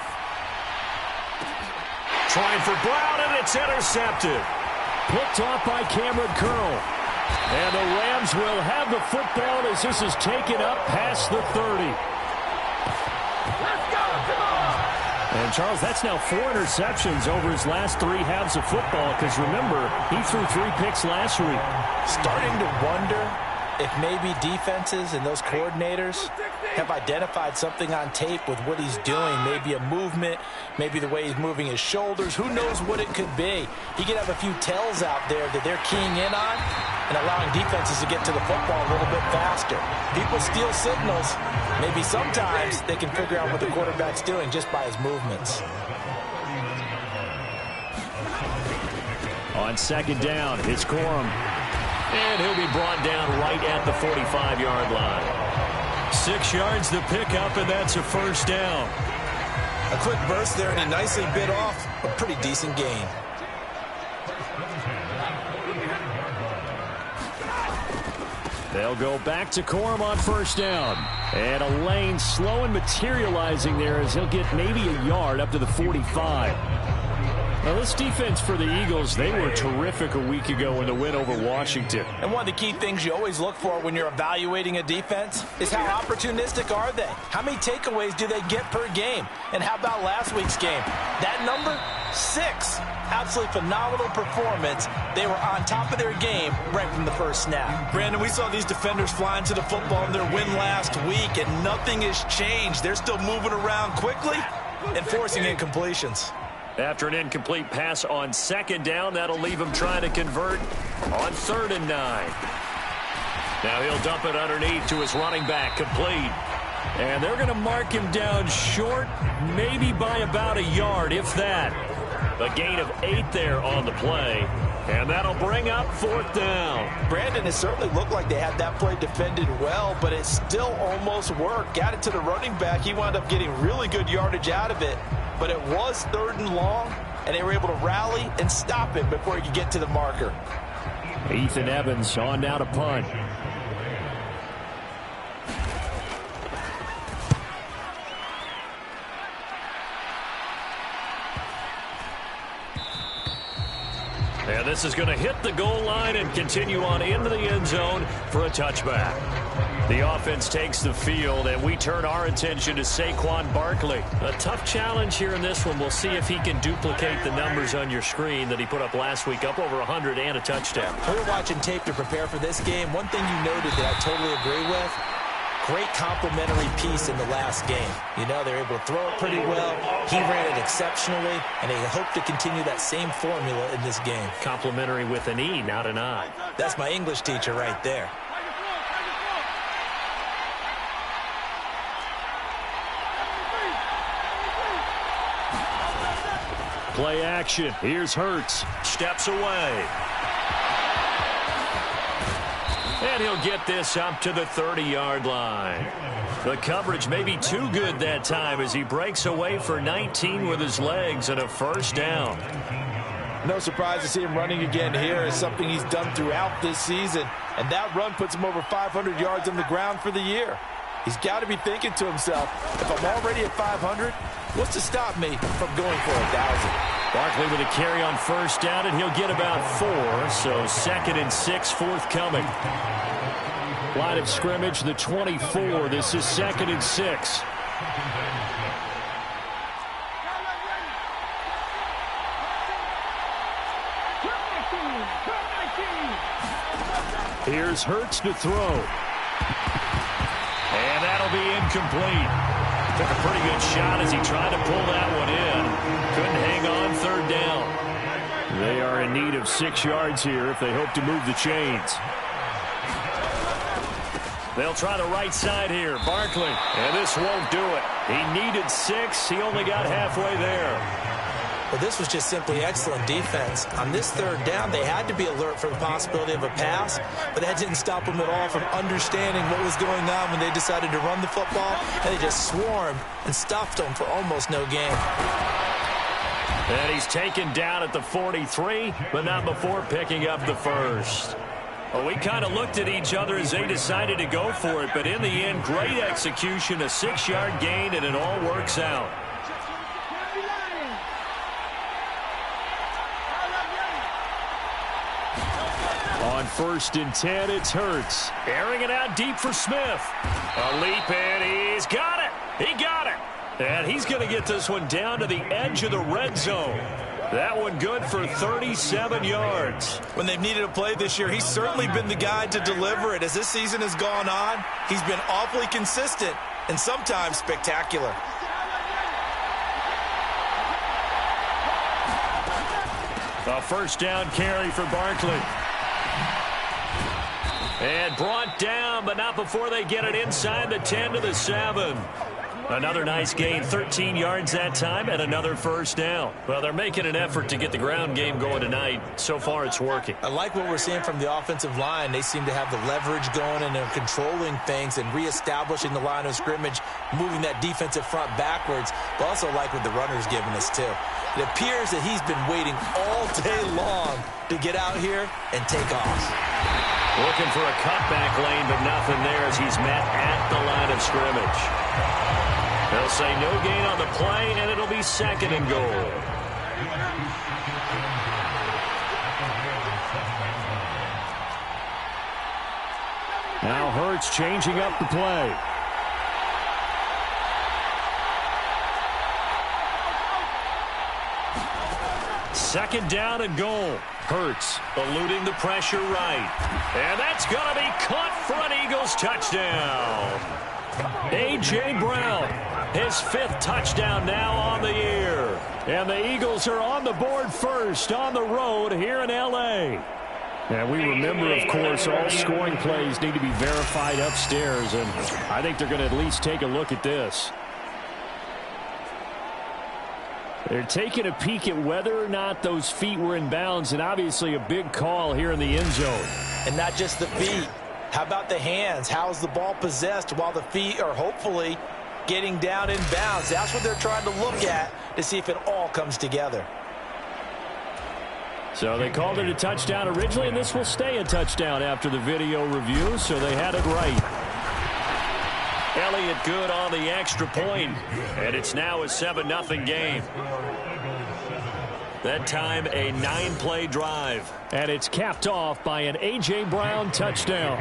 Trying for Brown, and it's intercepted. Picked off by Cameron Curl. And the Rams will have the football as this is taken up past the 30. And, Charles, that's now 4 interceptions over his last 3 halves of football because, remember, he threw 3 picks last week. Starting to wonder if maybe defenses and those coordinators have identified something on tape with what he's doing. Maybe a movement, maybe the way he's moving his shoulders. Who knows what it could be? He could have a few tells out there that they're keying in on and allowing defenses to get to the football a little bit faster. People steal signals. Maybe sometimes they can figure out what the quarterback's doing just by his movements. On 2nd down, it's Corum. And he'll be brought down right at the 45-yard line. 6 yards the pickup, and that's a 1st down. A quick burst there, and he nicely bit off a pretty decent gain. They'll go back to Corum on 1st down. And a lane slow and materializing there as he'll get maybe a yard up to the 45. Now, this defense for the Eagles, they were terrific a week ago in the win over Washington. And one of the key things you always look for when you're evaluating a defense is how opportunistic are they? How many takeaways do they get per game? And how about last week's game? That number, 6. Absolutely phenomenal performance. They were on top of their game right from the first snap. Brandon, we saw these defenders flying to the football in their win last week, and nothing has changed. They're still moving around quickly and forcing incompletions. After an incomplete pass on 2nd down, that'll leave him trying to convert on 3rd and 9. Now he'll dump it underneath to his running back, complete. And they're going to mark him down short, maybe by about a yard, if that. A gain of 8 there on the play. And that'll bring up 4th down. Brandon, it certainly looked like they had that play defended well, but it still almost worked. Got it to the running back. He wound up getting really good yardage out of it. But it was 3rd and long, and they were able to rally and stop it before he could get to the marker. Ethan Evans on now to punt. And this is going to hit the goal line and continue on into the end zone for a touchback. The offense takes the field, and we turn our attention to Saquon Barkley. A tough challenge here in this one. We'll see if he can duplicate the numbers on your screen that he put up last week, up over 100 and a touchdown. We were watching tape to prepare for this game. One thing you noted that I totally agree with, great complimentary piece in the last game. You know, they're able to throw it pretty well. He ran it exceptionally, and they hope to continue that same formula in this game. Complimentary with an E, not an I. That's my English teacher right there. Play action. Here's Hurts. Steps away. And he'll get this up to the 30-yard line. The coverage may be too good that time as he breaks away for 19 with his legs and a 1st down. No surprise to see him running again here. It's something he's done throughout this season. And that run puts him over 500 yards on the ground for the year. He's got to be thinking to himself, if I'm already at 500, what's to stop me from going for 1,000? Barkley with a carry on 1st down, and he'll get about 4. So 2nd and 6 forthcoming. Line of scrimmage, the 24. This is 2nd and 6. Here's Hurts to throw. And that'll be incomplete. Took a pretty good shot as he tried to pull that one in. Couldn't hang on 3rd down. They are in need of 6 yards here if they hope to move the chains. They'll try the right side here. Barkley. And this won't do it. He needed 6. He only got halfway there. Well, this was just simply excellent defense. On this 3rd down, they had to be alert for the possibility of a pass, but that didn't stop them at all from understanding what was going on when they decided to run the football, and they just swarmed and stuffed them for almost no gain. And he's taken down at the 43, but not before picking up the 1st. Well, we kind of looked at each other as they decided to go for it, but in the end, great execution, a 6-yard gain, and it all works out. On 1st and 10, it's Hurts. Airing it out deep for Smith. A leap, and he's got it. He got it. And he's going to get this one down to the edge of the red zone. That one good for 37 yards. When they've needed a play this year, he's certainly been the guy to deliver it. As this season has gone on, he's been awfully consistent and sometimes spectacular. A 1st down carry for Barkley. And brought down, but not before they get it inside the 10 to the 7. Another nice gain, 13 yards that time, and another 1st down. Well, they're making an effort to get the ground game going tonight. So far, it's working. I like what we're seeing from the offensive line. They seem to have the leverage going, and they're controlling things and reestablishing the line of scrimmage, moving that defensive front backwards. But also like what the runner's giving us, too. It appears that he's been waiting all day long to get out here and take off. Looking for a cutback lane, but nothing there as he's met at the line of scrimmage. They'll say no gain on the play, and it'll be 2nd and goal. Now Hurts changing up the play. Second down and goal. Hurts eluding the pressure right. And that's going to be caught for an Eagles touchdown. A.J. Brown, his 5th touchdown now on the year. And the Eagles are on the board first on the road here in L.A. And we remember, of course, all scoring plays need to be verified upstairs. And I think they're going to at least take a look at this. They're taking a peek at whether or not those feet were in bounds, and obviously a big call here in the end zone. And not just the feet. How about the hands? How's the ball possessed while the feet are hopefully getting down in bounds? That's what they're trying to look at to see if it all comes together. So they called it a touchdown originally, and this will stay a touchdown after the video review, so they had it right. Elliott good on the extra point, and it's now a 7-0 game. That time a 9-play drive, and it's capped off by an A.J. Brown touchdown.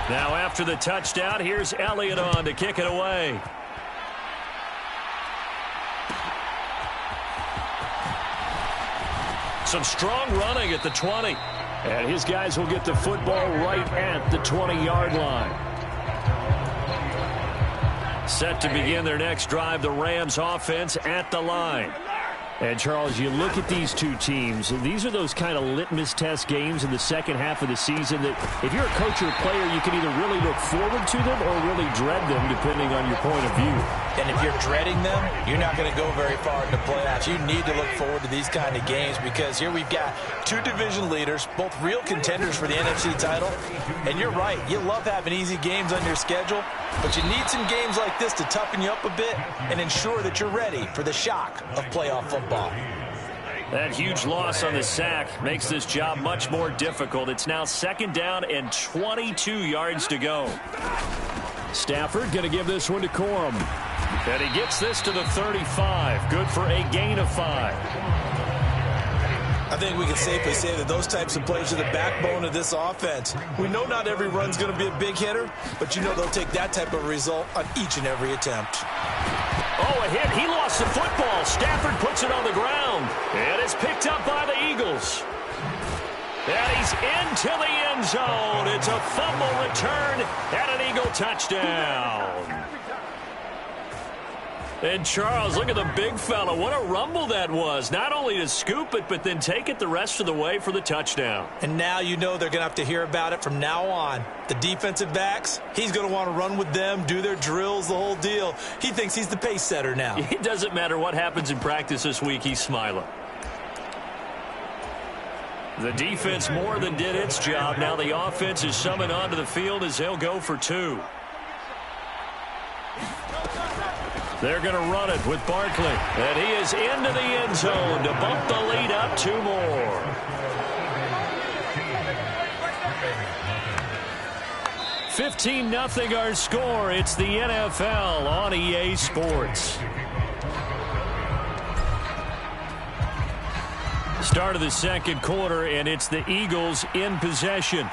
Now after the touchdown, here's Elliott on to kick it away. Some strong running at the 20. And his guys will get the football right at the 20-yard line. Set to begin their next drive, the Rams offense at the line. And, Charles, you look at these two teams, and these are those kind of litmus test games in the second half of the season that if you're a coach or a player, you can either really look forward to them or really dread them, depending on your point of view. And if you're dreading them, you're not going to go very far in the playoffs. You need to look forward to these kind of games because here we've got two division leaders, both real contenders for the NFC title. And you're right, you love having easy games on your schedule, but you need some games like this to toughen you up a bit and ensure that you're ready for the shock of playoff football. That huge loss on the sack makes this job much more difficult. It's now 2nd down and 22 yards to go. Stafford going to give this one to Corum. And he gets this to the 35. Good for a gain of 5. I I think we can safely say that those types of plays are the backbone of this offense. We know not every run's going to be a big hitter, but you know they'll take that type of result on each and every attempt. Oh, a hit. He lost the football. Stafford puts it on the ground. And it's picked up by the Eagles. And he's into the end zone. It's a fumble return and an Eagle touchdown. And Charles, look at the big fella. What a rumble that was. Not only to scoop it, but then take it the rest of the way for the touchdown. And now you know they're going to have to hear about it from now on. The defensive backs, he's going to want to run with them, do their drills, the whole deal. He thinks he's the pace setter now. It doesn't matter what happens in practice this week. He's smiling. The defense more than did its job. Now the offense is summoned onto the field as they'll go for two. They're going to run it with Barkley. And he is into the end zone to bump the lead up two more. $15-0 our score. It's the NFL on EA Sports. Start of the second quarter, and it's the Eagles in possession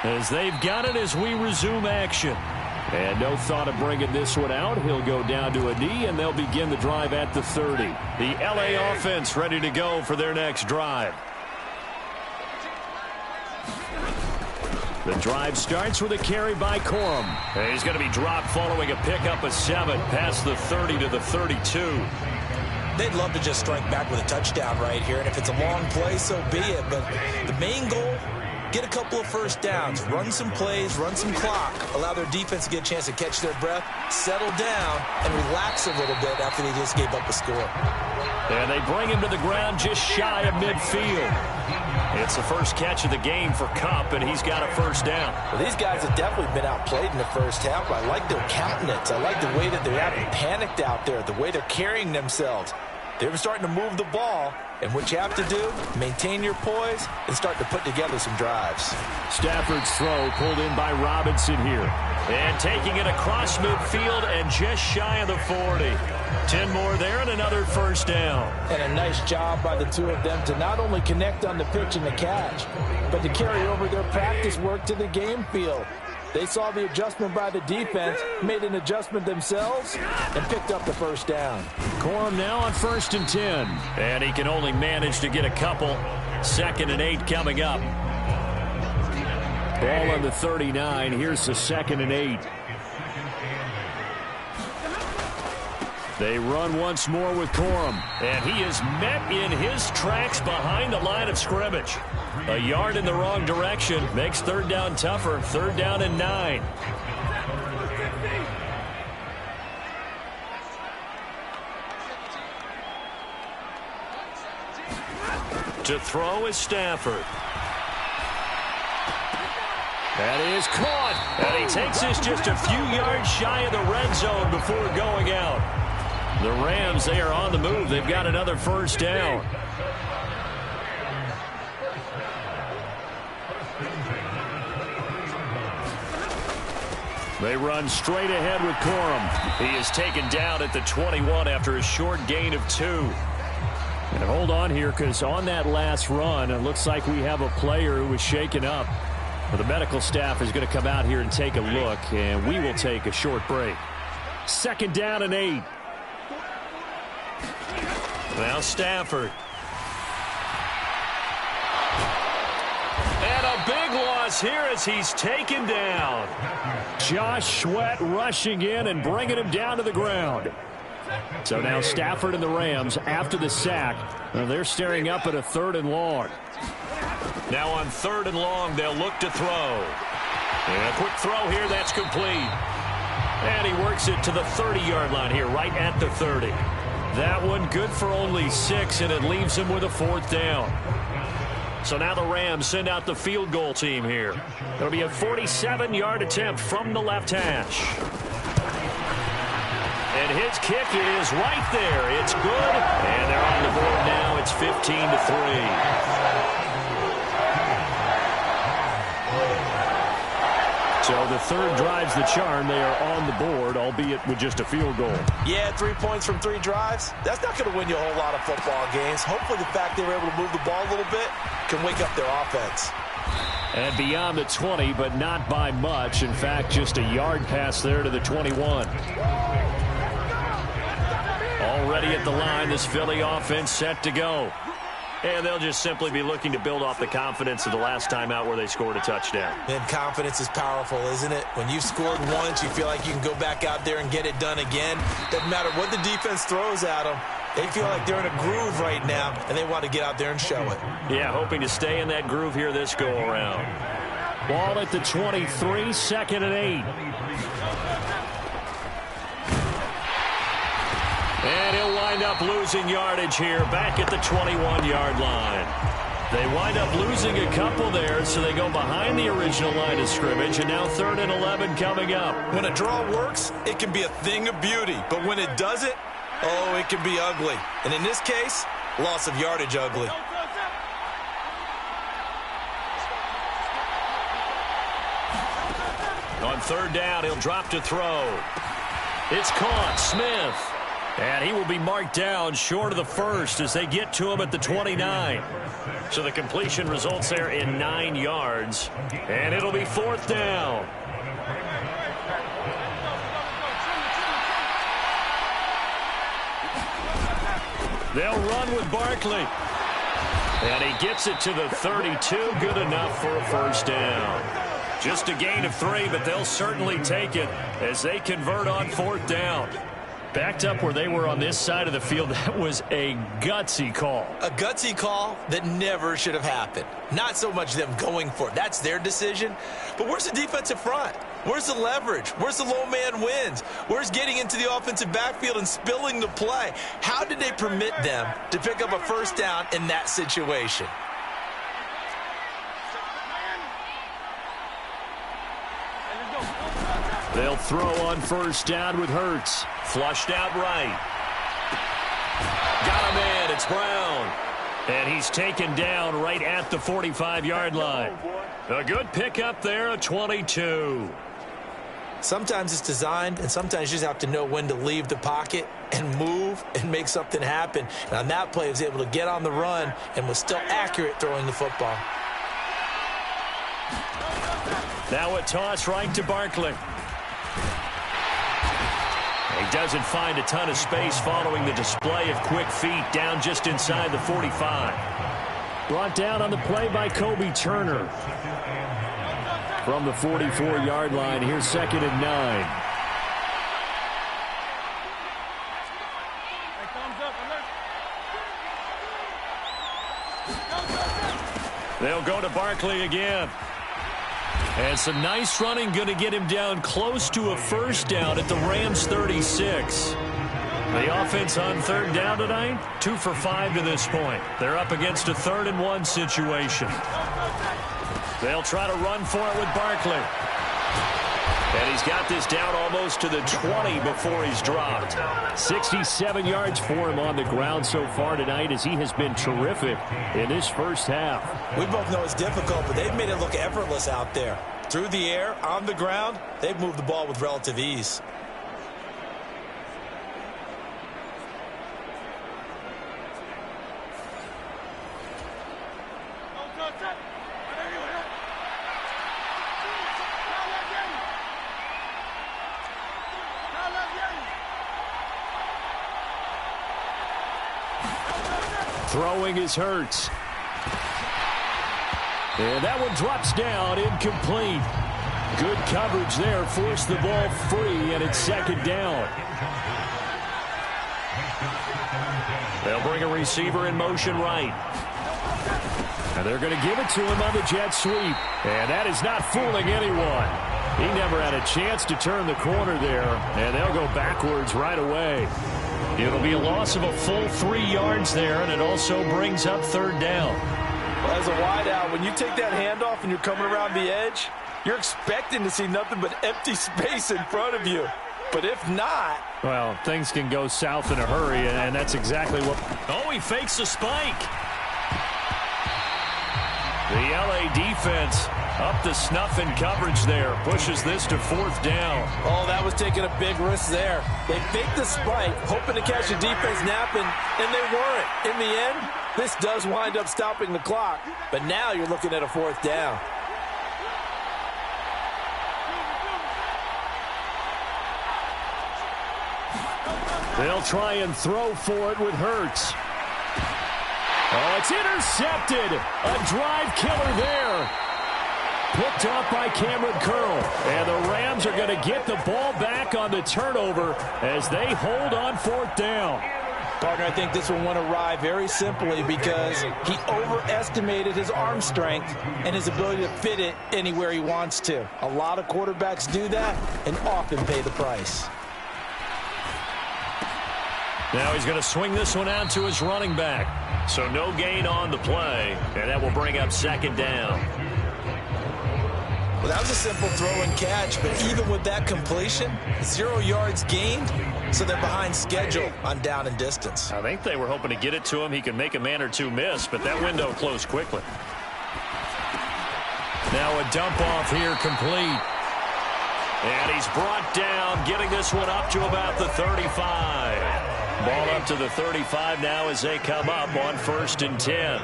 as they've got it as we resume action. And no thought of bringing this one out. He'll go down to a knee, and they'll begin the drive at the 30. The LA offense ready to go for their next drive. The drive starts with a carry by Corum. And he's going to be dropped following a pickup of 7 past the 30 to the 32. They'd love to just strike back with a touchdown right here, and if it's a long play, so be it. But the main goal, get a couple of first downs, run some plays, run some clock, allow their defense to get a chance to catch their breath, settle down, and relax a little bit after they just gave up a score. And they bring him to the ground just shy of midfield. It's the first catch of the game for Kupp, and he's got a first down. Well, these guys have definitely been outplayed in the first half. I like their countenance. I like the way that they haven't panicked out there, the way they're carrying themselves. They're starting to move the ball, and what you have to do, maintain your poise and start to put together some drives. Stafford's throw pulled in by Robinson here. And taking it across midfield and just shy of the 40. 10 more there and another first down. And a nice job by the two of them to not only connect on the pitch and the catch, but to carry over their practice work to the game field. They saw the adjustment by the defense, made an adjustment themselves, and picked up the first down. Corum now on 1st and 10. And he can only manage to get a couple. 2nd and 8 coming up. Ball on the 39. Here's the 2nd and 8. They run once more with Corum. And he is met in his tracks behind the line of scrimmage. A yard in the wrong direction makes 3rd down tougher. 3rd down and 9. To throw is Stafford. That is caught. And he takes this just a few yards shy of the red zone before going out. The Rams, they are on the move. They've got another first down. They run straight ahead with Corum. He is taken down at the 21 after a short gain of 2. And hold on here, because on that last run, it looks like we have a player who was shaken up. Well, the medical staff is going to come out here and take a look, and we will take a short break. 2nd down and 8. Now Stafford. And a big loss here as he's taken down. Josh Sweat rushing in and bringing him down to the ground. So now Stafford and the Rams, after the sack, they're staring up at a 3rd and long. Now on 3rd and long, they'll look to throw. And a quick throw here, that's complete. And he works it to the 30-yard line here, right at the 30. That one good for only 6, and it leaves him with a 4th down. So now the Rams send out the field goal team here. It'll be a 47-yard attempt from the left hash. And his kick is right there. It's good. And they're on the board now. It's 15-3. So the third drive's the charm. They are on the board, albeit with just a field goal. Yeah, 3 points from 3 drives. That's not going to win you a whole lot of football games. Hopefully the fact they were able to move the ball a little bit can wake up their offense. And beyond the 20, but not by much. In fact, just a yard pass there to the 21. Already at the line, this Philly offense set to go. And they'll just simply be looking to build off the confidence of the last time out where they scored a touchdown. And confidence is powerful, isn't it? When you've scored once, you feel like you can go back out there and get it done again. Doesn't matter what the defense throws at them. They feel like they're in a groove right now, and they want to get out there and show it. Yeah, hoping to stay in that groove here this go-around. Ball at the 23, second and 8. And he'll wind up losing yardage here back at the 21-yard line. They wind up losing a couple there, so they go behind the original line of scrimmage, and now 3rd and 11 coming up. When a draw works, it can be a thing of beauty, but when it doesn't, oh, it can be ugly. And in this case, loss of yardage ugly. On 3rd down, he'll drop to throw. It's caught. Smith. And he will be marked down short of the first as they get to him at the 29. So the completion results there in 9 yards. And it'll be 4th down. They'll run with Barkley. And he gets it to the 32. Good enough for a first down. Just a gain of 3, but they'll certainly take it as they convert on 4th down. Backed up where they were on this side of the field, that was a gutsy call. A gutsy call that never should have happened. Not so much them going for it. That's their decision. But where's the defensive front? Where's the leverage? Where's the low man wins? Where's getting into the offensive backfield and spilling the play? How did they permit them to pick up a first down in that situation? They'll throw on 1st down with Hurts. Flushed out right. Got a man. It's Brown. And he's taken down right at the 45-yard line. A good pickup there, a 22. Sometimes it's designed, and sometimes you just have to know when to leave the pocket and move and make something happen. And on that play, he was able to get on the run and was still accurate throwing the football. Now a toss right to Barkley. He doesn't find a ton of space following the display of quick feet down just inside the 45. Brought down on the play by Kobe Turner. From the 44-yard line, here's 2nd and 9. They'll go to Barkley again. And some nice running, going to get him down close to a first down at the Rams 36. The offense on 3rd down tonight, 2 for 5 to this point. They're up against a 3rd and 1 situation. They'll try to run for it with Barkley. And he's got this down almost to the 20 before he's dropped. 67 yards for him on the ground so far tonight as he has been terrific in this first half. We both know it's difficult, but they've made it look effortless out there. Through the air, on the ground, they've moved the ball with relative ease. Throwing is Hurts. And that one drops down, incomplete. Good coverage there, forced the ball free, and it's 2nd down. They'll bring a receiver in motion right. And they're going to give it to him on the jet sweep. And that is not fooling anyone. He never had a chance to turn the corner there, and they'll go backwards right away. It'll be a loss of a full 3 yards there, and it also brings up 3rd down. Well, as a wideout, when you take that handoff and you're coming around the edge, you're expecting to see nothing but empty space in front of you. But if not... well, things can go south in a hurry, and that's exactly what... oh, he fakes a spike. The LA defense up to snuff in coverage there. Pushes this to 4th down. Oh, that was taking a big risk there. They faked the spike, hoping to catch the defense napping, and they weren't. In the end, this does wind up stopping the clock. But now you're looking at a 4th down. They'll try and throw for it with Hurts. Oh, it's intercepted. A drive killer there. Picked off by Cameron Curl. And the Rams are going to get the ball back on the turnover as they hold on 4th down. Partner, I think this one went awry very simply because he overestimated his arm strength and his ability to fit it anywhere he wants to. A lot of quarterbacks do that and often pay the price. Now he's going to swing this one out to his running back. So no gain on the play, and that will bring up 2nd down. Well, that was a simple throw and catch, but even with that completion, 0 yards gained, so they're behind schedule on down and distance. I think they were hoping to get it to him. He could make a man or two miss, but that window closed quickly. Now a dump off here complete. And he's brought down, getting this one up to about the 35. Ball up to the 35 now as they come up on 1st and 10.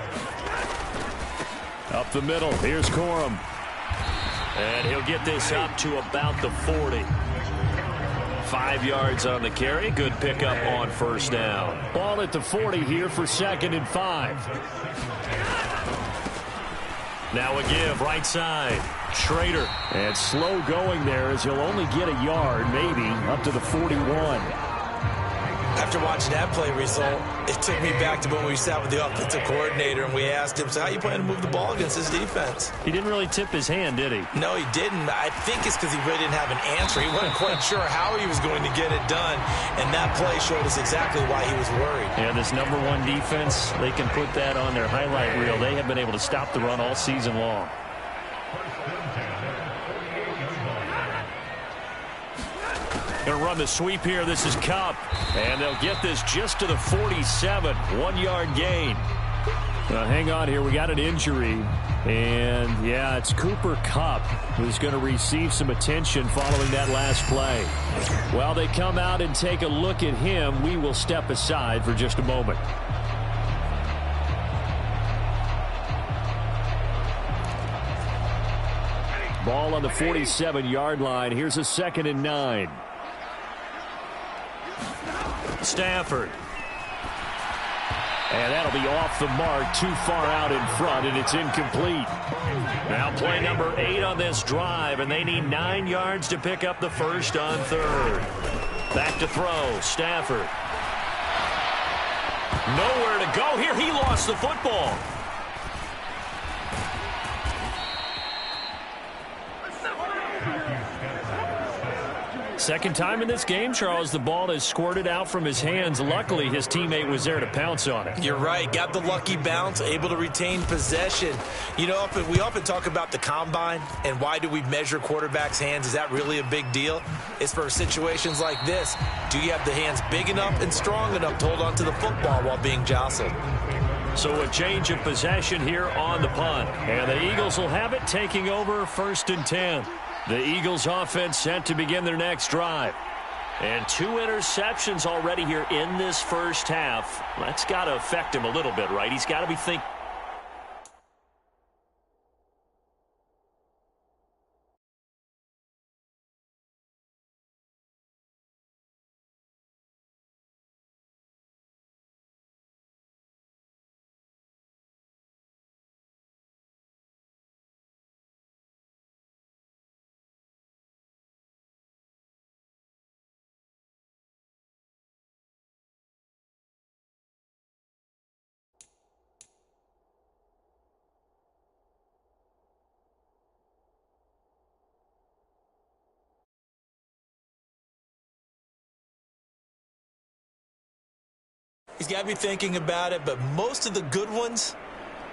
Up the middle, here's Corum. And he'll get this up to about the 40. 5 yards on the carry. Good pickup on 1st down. Ball at the 40 here for 2nd and 5. Now a give, right side. Schrader. And slow going there as he'll only get a yard, maybe, up to the 41. After watching that play result, it took me back to when we sat with the offensive coordinator and we asked him, so how you plan to move the ball against this defense? He didn't really tip his hand, did he? No, he didn't. I think it's because he really didn't have an answer. He wasn't quite sure how he was going to get it done, and that play showed us exactly why he was worried. Yeah, this #1 defense, they can put that on their highlight reel. They have been able to stop the run all season long. Going to run the sweep here. This is Kupp. And they'll get this just to the 47. 1 yard gain. Hang on here. We got an injury. And, yeah, it's Cooper Kupp who's going to receive some attention following that last play. While they come out and take a look at him, we will step aside for just a moment. Ball on the 47-yard line. Here's a 2nd and 9. Stafford. And that'll be off the mark, too far out in front, and it's incomplete. Now play number 8 on this drive, and they need 9 yards to pick up the first on 3rd. Back to throw, Stafford. Nowhere to go here. He lost the football. Second time in this game, Charles, the ball has squirted out from his hands. Luckily, his teammate was there to pounce on it. You're right. Got the lucky bounce, able to retain possession. You know, we often talk about the combine and why do we measure quarterbacks' hands. Is that really a big deal? It's for situations like this. Do you have the hands big enough and strong enough to hold on to the football while being jostled? So a change of possession here on the punt. And the Eagles will have it, taking over 1st and 10. The Eagles offense set to begin their next drive. And 2 interceptions already here in this first half. That's got to affect him a little bit, right? He's got to be thinking. He's got to be thinking about it, but most of the good ones,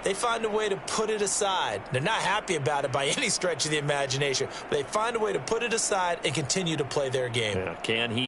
they find a way to put it aside. They're not happy about it by any stretch of the imagination, but they find a way to put it aside and continue to play their game. Yeah, can he?